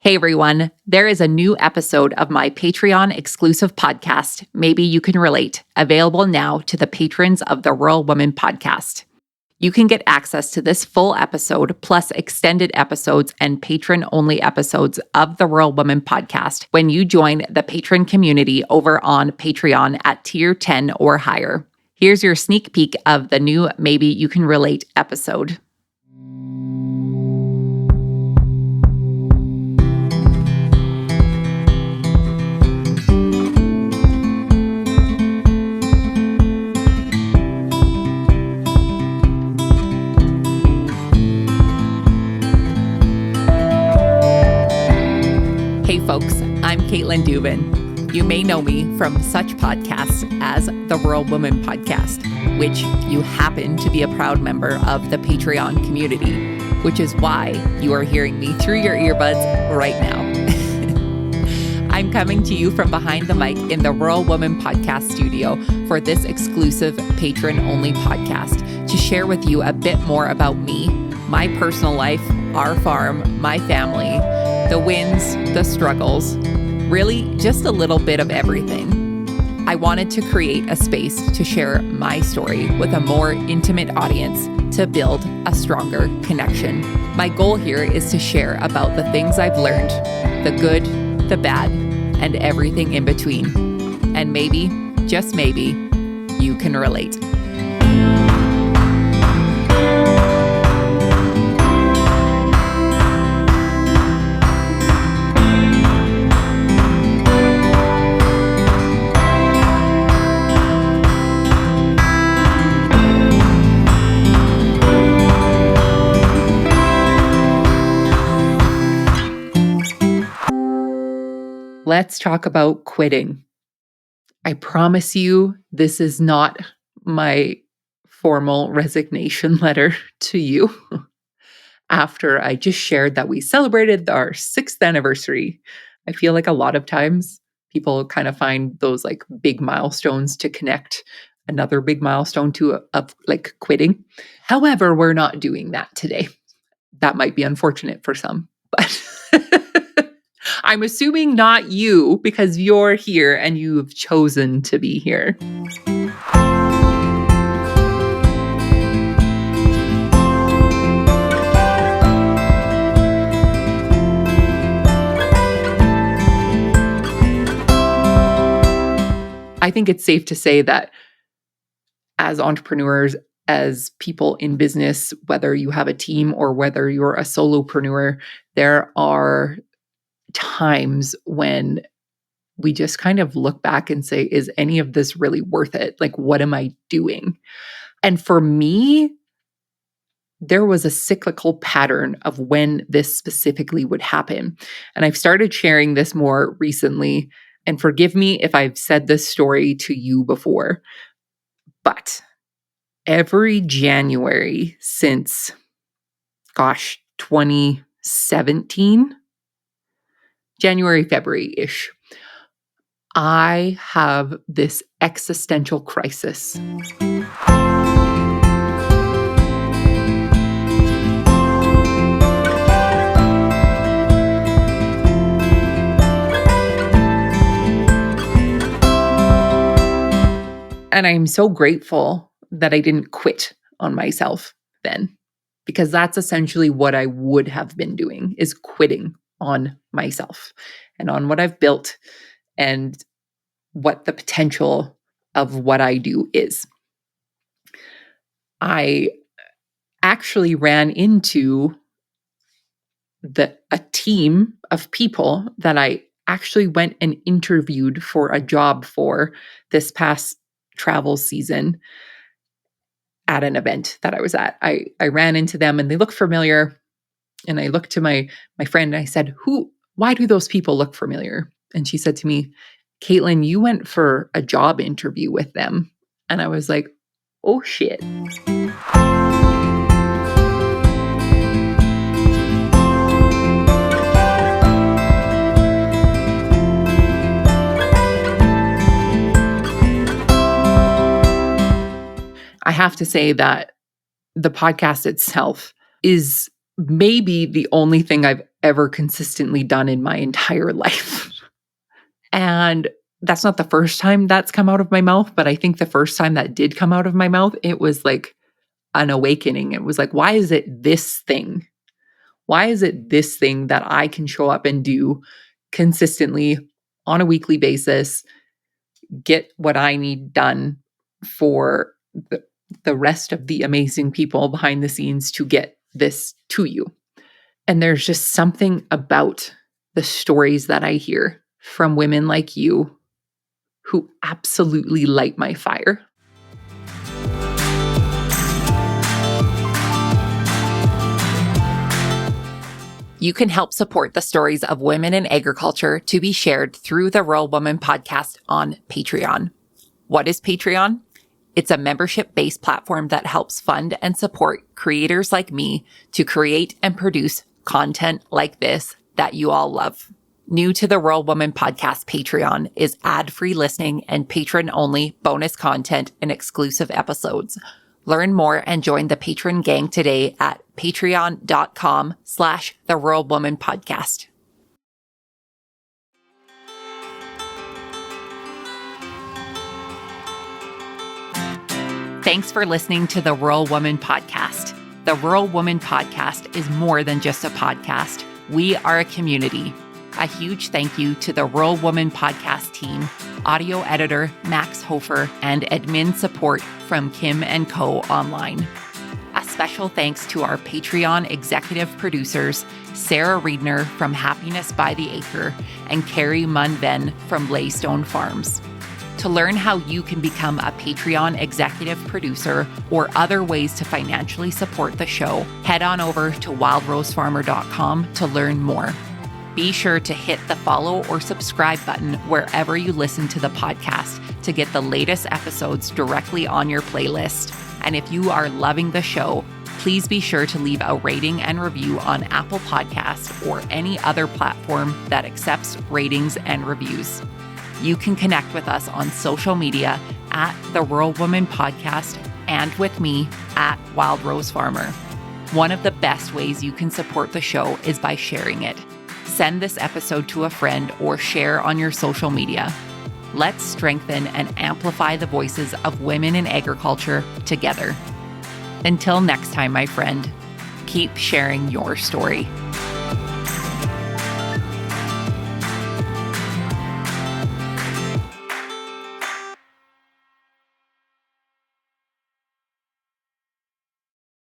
Hey everyone, there is a new episode of my Patreon exclusive podcast, Maybe You Can Relate, available now to the patrons of the Rural Woman podcast. You can get access to this full episode, plus extended episodes and patron-only episodes of the Rural Woman podcast when you join the patron community over on Patreon at tier 10 or higher. Here's your sneak peek of the new Maybe You Can Relate episode. Hey folks, I'm Caitlin Dubin. You may know me from such podcasts as the Rural Woman podcast, which you happen to be a proud member of the Patreon community, which is why you are hearing me through your earbuds right now. I'm coming to you from behind the mic in the Rural Woman podcast studio for this exclusive patron-only podcast to share with you a bit more about me, my personal life, our farm, my family, the wins, the struggles, really just a little bit of everything. I wanted to create a space to share my story with a more intimate audience to build a stronger connection. My goal here is to share about the things I've learned, the good, the bad, and everything in between. And maybe, just maybe, you can relate. Let's talk about quitting. I promise you, this is not my formal resignation letter to you after I just shared that we celebrated our 6th anniversary. I feel like a lot of times people kind of find those like big milestones to connect another big milestone to like quitting. However, we're not doing that today. That might be unfortunate for some, but I'm assuming not you because you're here and you've chosen to be here. I think it's safe to say that as entrepreneurs, as people in business, whether you have a team or whether you're a solopreneur, there are times when we just kind of look back and say, is any of this really worth it? Like, what am I doing? And for me, there was a cyclical pattern of when this specifically would happen. And I've started sharing this more recently. And forgive me if I've said this story to you before, but every January since, 2017, January, February-ish, I have this existential crisis. And I'm so grateful that I didn't quit on myself then, because that's essentially what I would have been doing, is quitting on myself and on what I've built and what the potential of what I do is. I actually ran into a team of people that I actually went and interviewed for a job for this past travel season at an event that I was at. I ran into them and they looked familiar. And I looked to my friend and I said, why do those people look familiar? And she said to me, Caitlin, you went for a job interview with them. And I was like, oh shit. I have to say that the podcast itself is maybe the only thing I've ever consistently done in my entire life. And that's not the first time that's come out of my mouth, but I think the first time that did come out of my mouth, it was like an awakening. It was like, why is it this thing? Why is it this thing that I can show up and do consistently on a weekly basis, get what I need done for the rest of the amazing people behind the scenes to get this to you? And there's just something about the stories that I hear from women like you who absolutely light my fire. You can help support the stories of women in agriculture to be shared through the Rural Woman podcast on Patreon. What is Patreon? It's a membership-based platform that helps fund and support creators like me to create and produce content like this that you all love. New to the Rural Woman podcast Patreon is ad-free listening and patron-only bonus content and exclusive episodes. Learn more and join the patron gang today at patreon.com/The Rural Woman Podcast. Thanks for listening to the Rural Woman Podcast. The Rural Woman Podcast is more than just a podcast. We are a community. A huge thank you to the Rural Woman Podcast team, audio editor Max Hofer, and admin support from Kim & Co. Online. A special thanks to our Patreon executive producers, Sarah Riedner from Happiness by the Acre and Carrie Munven from Laystone Farms. To learn how you can become a Patreon executive producer or other ways to financially support the show, head on over to wildrosefarmer.com to learn more. Be sure to hit the follow or subscribe button wherever you listen to the podcast to get the latest episodes directly on your playlist. And if you are loving the show, please be sure to leave a rating and review on Apple Podcasts or any other platform that accepts ratings and reviews. You can connect with us on social media at the Rural Woman Podcast and with me at Wild Rose Farmer. One of the best ways you can support the show is by sharing it. Send this episode to a friend or share on your social media. Let's strengthen and amplify the voices of women in agriculture together. Until next time, my friend, keep sharing your story.